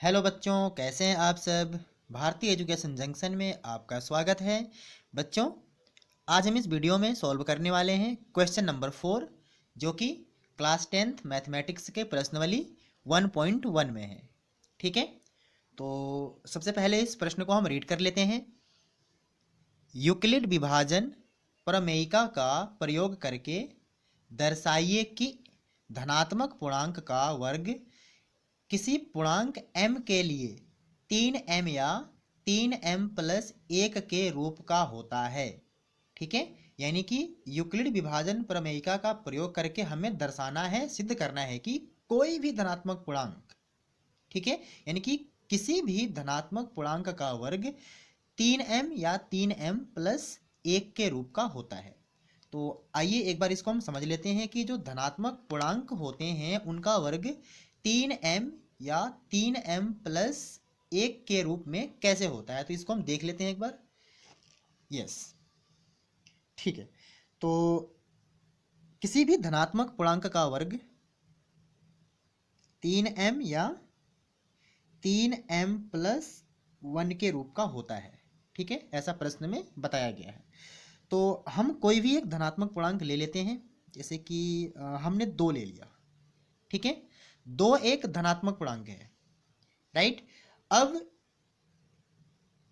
Hello बच्चों, कैसे हैं आप सब। भारतीय एजुकेशन जंक्शन में आपका स्वागत है। बच्चों, आज हम इस वीडियो में सॉल्व करने वाले हैं क्वेश्चन नंबर 4, जो कि क्लास 10th मैथमेटिक्स के प्रश्नावली 1.1 में है। ठीक है, तो सबसे पहले इस प्रश्न को हम रीड कर लेते हैं। यूक्लिड विभाजन प्रमेयिका का प्रयोग करके दर्शाइए कि धनात्मक पूर्णांक का वर्ग किसी पूर्णांक m के लिए 3m या 3m प्लस 1 के रूप का होता है। ठीक है, यानी कि यूक्लिड विभाजन प्रमेयिका का प्रयोग करके हमें दर्शाना है, सिद्ध करना है कि कोई भी धनात्मक पूर्णांक, ठीक है, यानी कि किसी भी धनात्मक पूर्णांक का वर्ग 3m या 3m प्लस 1 के रूप का होता है। तो आइए एक बार इसको हम समझ लेते हैं कि जो धनात्मक पूर्णांक होते हैं उनका वर्ग 3m या 3m प्लस 1 के रूप में कैसे होता है। तो इसको हम देख लेते हैं एक बार। यस, ठीक है। तो किसी भी धनात्मक पूर्णांक का वर्ग 3m या 3m प्लस 1 के रूप का होता है। ठीक है, ऐसा प्रश्न में बताया गया है। तो हम कोई भी एक धनात्मक पूर्णांक ले लेते हैं, जैसे कि हमने 2 ले लिया। ठीक है, 2 एक धनात्मक पूर्णांक है, राइट। अब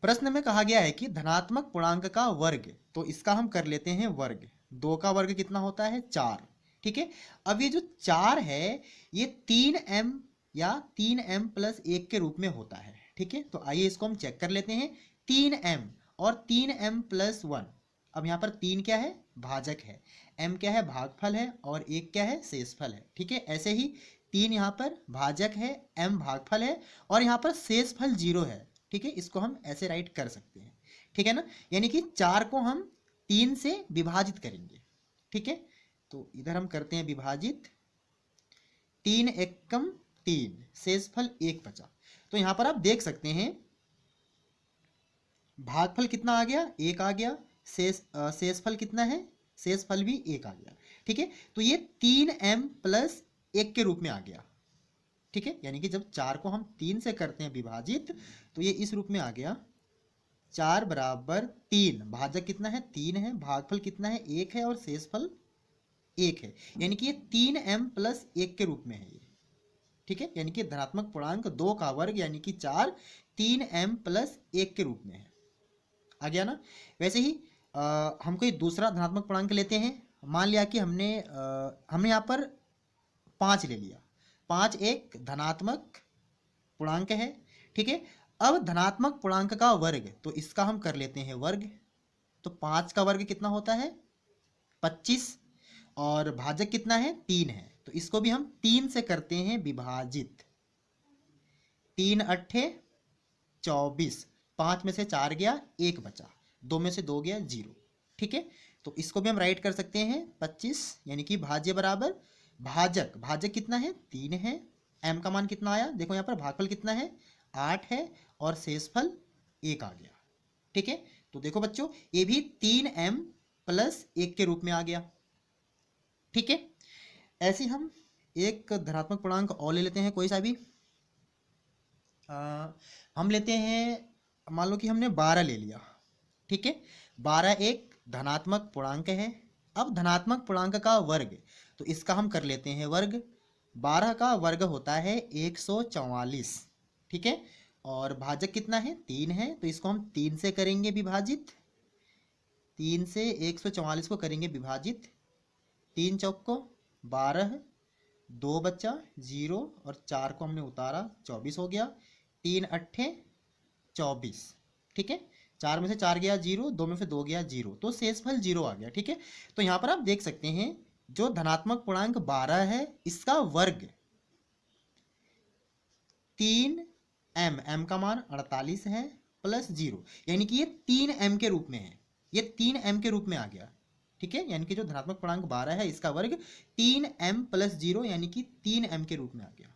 प्रश्न में कहा गया है कि धनात्मक पूर्णांक का वर्ग, तो इसका हम कर लेते हैं वर्ग। 2 का वर्ग कितना होता है? 4। ठीक है, अब ये जो 4 है ये 3m या 3m प्लस 1 के रूप में होता है। ठीक है, तो आइए इसको हम चेक कर लेते हैं। 3m और 3m प्लस 1। अब यहाँ पर 3 क्या है? भाजक है। m क्या है? भागफल है। और 1 क्या है? शेषफल है। ठीक है, ऐसे ही 3 यहाँ पर भाजक है, m भागफल है, और यहाँ पर शेषफल 0 है। ठीक है, इसको हम ऐसे राइट कर सकते हैं। ठीक है ना, यानी कि 4 को हम 3 से विभाजित करेंगे। ठीक है, तो इधर हम करते हैं विभाजित। 3 एकम 3, शेषफल 1 बचा। तो यहाँ पर आप देख सकते हैं भागफल कितना आ गया? 1 आ गया। शेषफल कितना है? शेषफल भी 1 आ गया। ठीक है, तो ये 3m प्लस 1 के रूप में आ गया। ठीक है, यानी कि जब 4 को हम 3 से करते हैं विभाजित तो ये इस रूप में आ गया। 4 बराबर 3, भाजक कितना है? 3 है, भागफल कितना है? 1 है, और शेषफल 1 है, यानी कि ये 3m प्लस 1 के रूप में है ये। ठीक है, यानी कि धनात्मक पूर्णांक 2 का वर्ग यानी कि 4 3m प्लस 1 के रूप में है। आ गया ना। वैसे ही हम कोई दूसरा धनात्मक पूर्णांक लेते हैं। मान लिया कि हमने यहाँ पर 5 ले लिया। 5 एक धनात्मक पूर्णांक है। ठीक है, अब धनात्मक पूर्णांक का वर्ग, तो इसका हम कर लेते हैं वर्ग। तो 5 का वर्ग कितना होता है? 25। और भाजक कितना है? 3 है, तो इसको भी हम 3 से करते हैं विभाजित। 3 अट्ठे 24, 5 में से 4 गया, 1 बचा, 2 में से 2 गया, 0। ठीक है, तो इसको भी हम राइट कर सकते हैं 25, यानी कि भाज्य बराबर भाजक। भाजक कितना है? 3 है। m का मान कितना आया? देखो यहाँ पर भागफल कितना है? 8 है, और शेषफल 1 आ गया। ठीक है, तो देखो बच्चों, ये भी 3m प्लस 1 के रूप में आ गया। ठीक है, ऐसे हम एक धनात्मक पूर्णांक और ले लेते हैं, कोई सा भी। हम लेते हैं, मान लो कि हमने 12 ले लिया। ठीक है, 12 एक धनात्मक पूर्णांक है। अब धनात्मक पूर्णांक का वर्ग, तो इसका हम कर लेते हैं वर्ग। 12 का वर्ग होता है 144। ठीक है, और भाजक कितना है? 3 है, तो इसको हम 3 से करेंगे विभाजित। 3 से 144 को करेंगे विभाजित। 3 चौक को 12, 2 बच्चा 0, और 4 को हमने उतारा, 24 हो गया। 3 अट्ठे 24। ठीक है, 4 में से 4 गया 0, 2 में से 2 गया 0, तो शेषफल 0 आ गया। ठीक है, तो यहाँ पर आप देख सकते हैं जो धनात्मक पूर्णांक 12 है इसका वर्ग 3m का मान 48 है प्लस 0, यानी कि ये 3m के रूप में है। ये 3m के रूप में आ गया। ठीक है, यानी कि जो धनात्मक पूर्णांक 12 है इसका वर्ग 3m प्लस 0 यानी कि 3m के रूप में आ गया।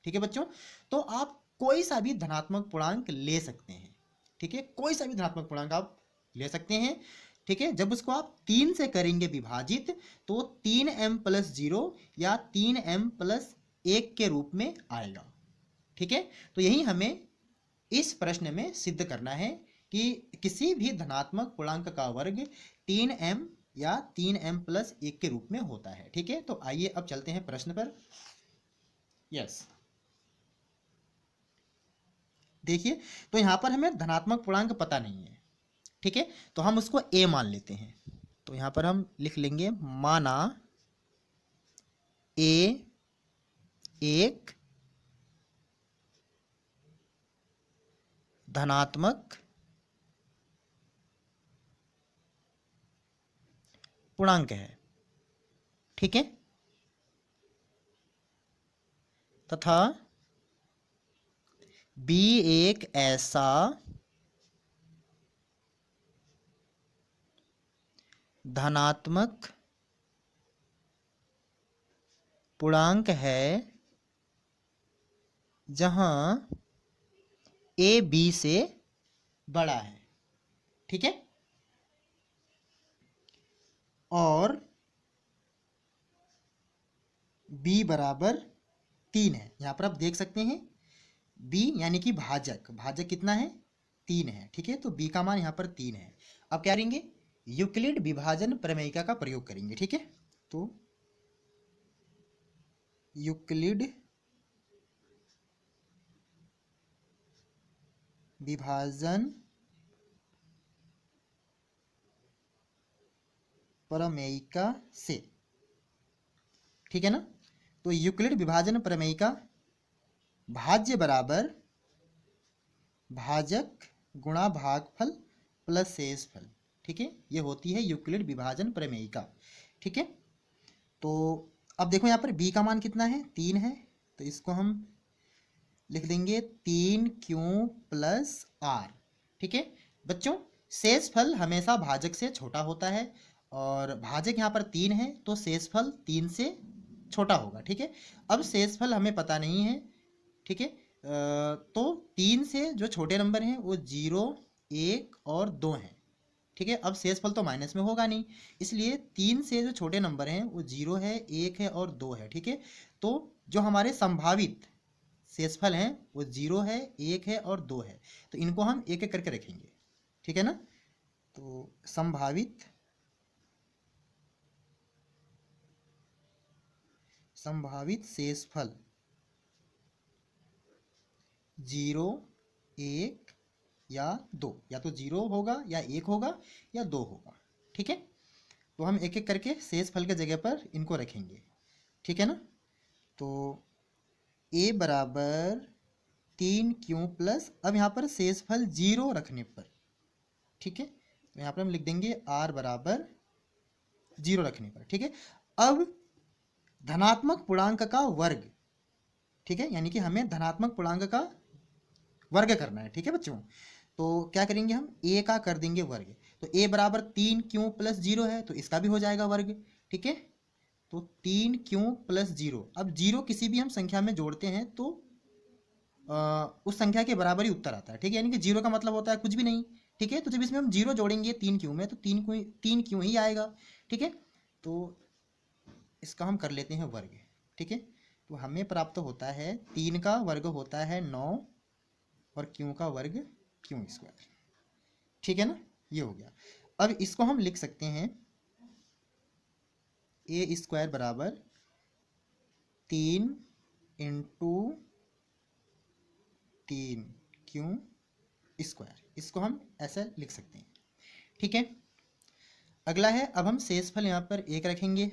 ठीक है बच्चों, तो आप कोई सा भी धनात्मक पूर्णांक ले सकते हैं। ठीक है, कोई सा भी धनात्मक पूर्णांक आप ले सकते हैं। ठीक है, जब उसको आप 3 से करेंगे विभाजित तो 3m प्लस 0 या 3m प्लस 1 के रूप में आएगा। ठीक है, तो यही हमें इस प्रश्न में सिद्ध करना है कि किसी भी धनात्मक पूर्णांक का वर्ग 3m या 3m+1 के रूप में होता है। ठीक है, तो आइए अब चलते हैं प्रश्न पर। यस, देखिए, तो यहां पर हमें धनात्मक पूर्णांक पता नहीं है। ठीक है, तो हम उसको a मान लेते हैं। तो यहां पर हम लिख लेंगे माना a एक धनात्मक पूर्णांक है। ठीक है, तथा b एक ऐसा धनात्मक पूर्णांक है जहां a b से बड़ा है। ठीक है, और b बराबर 3 है। यहां पर आप देख सकते हैं b यानी कि भाजक, भाजक कितना है, 3 है। ठीक है, तो b का मान यहां पर 3 है। अब क्या करेंगे, यूक्लिड विभाजन प्रमेयिका का प्रयोग करेंगे। ठीक है, तो यूक्लिड विभाजन प्रमेयिका से, ठीक है ना, तो यूक्लिड विभाजन प्रमेयिका भाज्य बराबर भाजक गुणा भागफल प्लस शेषफल। ठीक है, ये होती है यूक्लिड विभाजन प्रमेयिका। ठीक है, तो अब देखो यहाँ पर b का मान कितना है, 3 है। तो इसको हम लिख देंगे 3q+r। ठीक है बच्चों, शेषफल हमेशा भाजक से छोटा होता है, और भाजक यहाँ पर 3 है तो शेषफल 3 से छोटा होगा। ठीक है, अब शेषफल हमें पता नहीं है। ठीक है, तो 3 से जो छोटे नंबर हैं वो 0, 1 और 2 हैं। ठीक है, अब शेषफल तो माइनस में होगा नहीं, इसलिए 3 से जो छोटे नंबर हैं वो 0 है, 1 है और 2 है। ठीक है, तो जो हमारे संभावित शेषफल हैं वो 0 है, 1 है और 2 है, तो इनको हम एक एक करके रखेंगे। ठीक है ना, तो संभावित शेषफल 0, 1 या 2, या तो 0 होगा या 1 होगा या 2 होगा। ठीक है, तो हम एक एक करके शेषफल के जगह पर इनको रखेंगे। ठीक है ना, तो a बराबर 3q+, अब यहाँ पर शेषफल 0 रखने पर, ठीक है, तो यहाँ पर हम लिख देंगे r बराबर 0 रखने पर। ठीक है, अब धनात्मक पूर्णांक का वर्ग, ठीक है, यानी कि हमें धनात्मक पूर्णांक का वर्ग करना है। ठीक है बच्चों, तो क्या करेंगे, हम a का कर देंगे वर्ग। तो a बराबर 3q+0 है, तो इसका भी हो जाएगा वर्ग। ठीक है, तो 3q+0, अब 0 किसी भी हम संख्या में जोड़ते हैं तो उस संख्या के बराबर ही उत्तर आता है। ठीक है, यानी कि 0 का मतलब होता है कुछ भी नहीं। ठीक है, तो जब इसमें हम 0 जोड़ेंगे 3q में, तो 3q ही आएगा। ठीक है, तो इसका हम कर लेते हैं वर्ग। ठीक है, तो हमें प्राप्त होता है 3 का वर्ग होता है 9, और q का वर्ग q²। ठीक है ना, ये हो गया। अब इसको हम लिख सकते हैं a² बराबर 3 इंटू 3q², इसको हम ऐसा लिख सकते हैं। ठीक है, अगला है, अब हम शेषफल यहाँ पर 1 रखेंगे।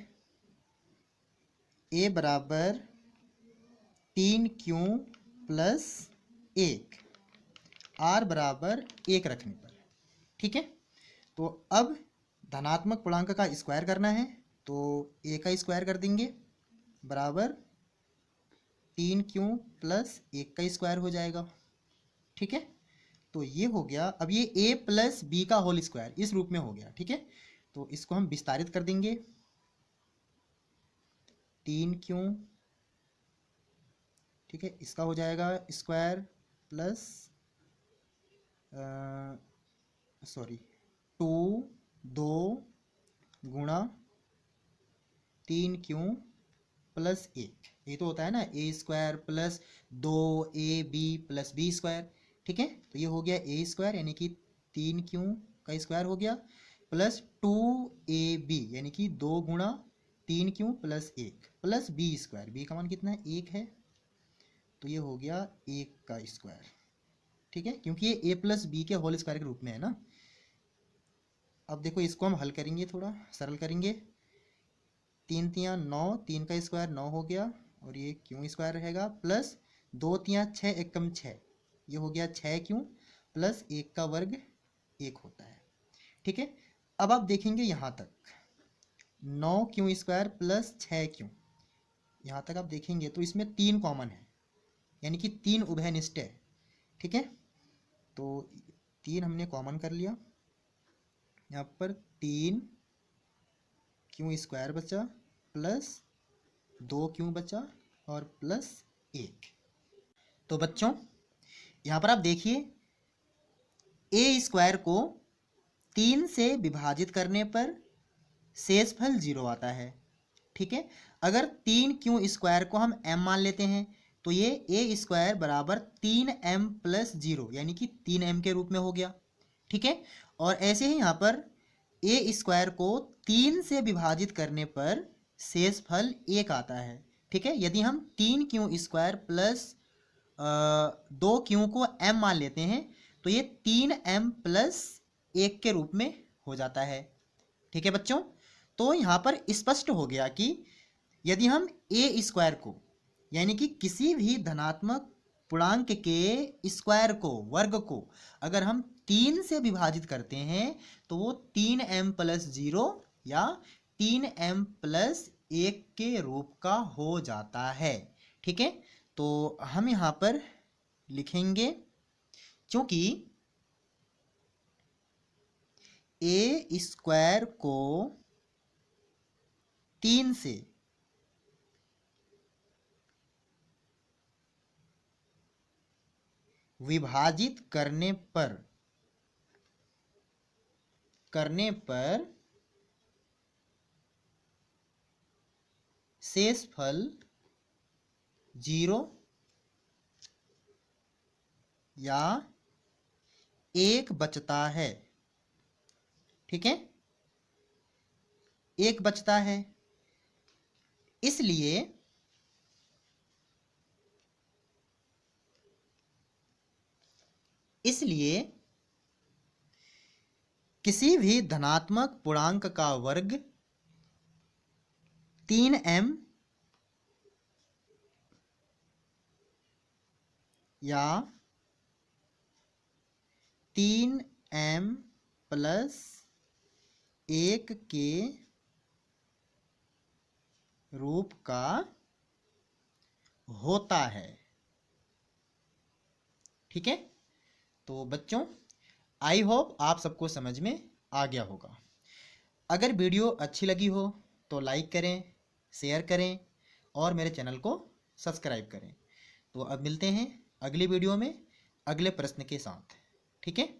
a बराबर 3q+1, r बराबर 1 रखने पर। ठीक है, तो अब धनात्मक पूर्णांक का स्क्वायर करना है, तो a का स्क्वायर कर देंगे बराबर 3q+1 का स्क्वायर हो जाएगा। ठीक है, तो ये हो गया। अब ये a+b का होल स्क्वायर इस रूप में हो गया। ठीक है, तो इसको हम विस्तारित कर देंगे 3q, ठीक है, इसका हो जाएगा स्क्वायर प्लस 2 गुणा 3q+1, ये तो होता है ना A square plus 2ab plus B square, ठीक है। तो ये हो गया ए स्क्वायर यानी कि 3q का स्क्वायर हो गया प्लस 2ab यानी कि 2 गुणा 3q प्लस 1 प्लस बी स्क्वायर, बी का मान कितना है 1 है, तो ये हो गया 1 का स्क्वायर, ठीक है, क्योंकि ये ए प्लस बी के होल स्क्वायर के रूप में है ना। अब देखो इसको हम हल करेंगे, थोड़ा सरल करेंगे। 3 तियाँ 9, 3 का स्क्वायर 9 हो गया और ये क्यों स्क्वायर रहेगा प्लस 2 तियाँ 6, 1 कम 6, ये हो गया 6 क्यों प्लस 1 का वर्ग 1 होता है, ठीक है। अब आप देखेंगे यहाँ तक 9 क्यों स्क्वायर प्लस 6 क्यों, यहाँ तक आप देखेंगे तो इसमें 3 कॉमन है यानी कि 3 उभयनिष्ठ है, ठीक है। तो 3 हमने कॉमन कर लिया, यहाँ पर 3 क्यों स्क्वायर बचा प्लस 2 क्यों बचा और प्लस 1। तो बच्चों यहाँ पर आप देखिए ए स्क्वायर को 3 से विभाजित करने पर शेषफल 0 आता है, ठीक है। अगर 3 क्यों स्क्वायर को हम m मान लेते हैं तो ये ए स्क्वायर बराबर 3m प्लस 0 यानी कि 3m के रूप में हो गया, ठीक है। और ऐसे ही यहाँ पर ए स्क्वायर को 3 से विभाजित करने पर शेषफल 1 आता है, ठीक है। यदि हम 3 क्यों स्क्वायर प्लस 2 क्यों को m मान लेते हैं तो ये 3m प्लस 1 के रूप में हो जाता है, ठीक है बच्चों। तो यहाँ पर स्पष्ट हो गया कि यदि हम ए स्क्वायर को यानी कि किसी भी धनात्मक पूर्णांक के स्क्वायर को, वर्ग को अगर हम 3 से विभाजित करते हैं तो वो 3m प्लस 0 या 3m प्लस 1 के रूप का हो जाता है, ठीक है। तो हम यहाँ पर लिखेंगे क्योंकि ए स्क्वायर को 3 से विभाजित करने पर शेषफल 0 या 1 बचता है, ठीक है, 1 बचता है। इसलिए किसी भी धनात्मक पूर्णांक का वर्ग 3m या 3m प्लस 1 के रूप का होता है, ठीक है। तो बच्चों आई होप आप सबको समझ में आ गया होगा। अगर वीडियो अच्छी लगी हो तो लाइक करें, शेयर करें और मेरे चैनल को सब्सक्राइब करें। तो अब मिलते हैं अगली वीडियो में अगले प्रश्न के साथ, ठीक है।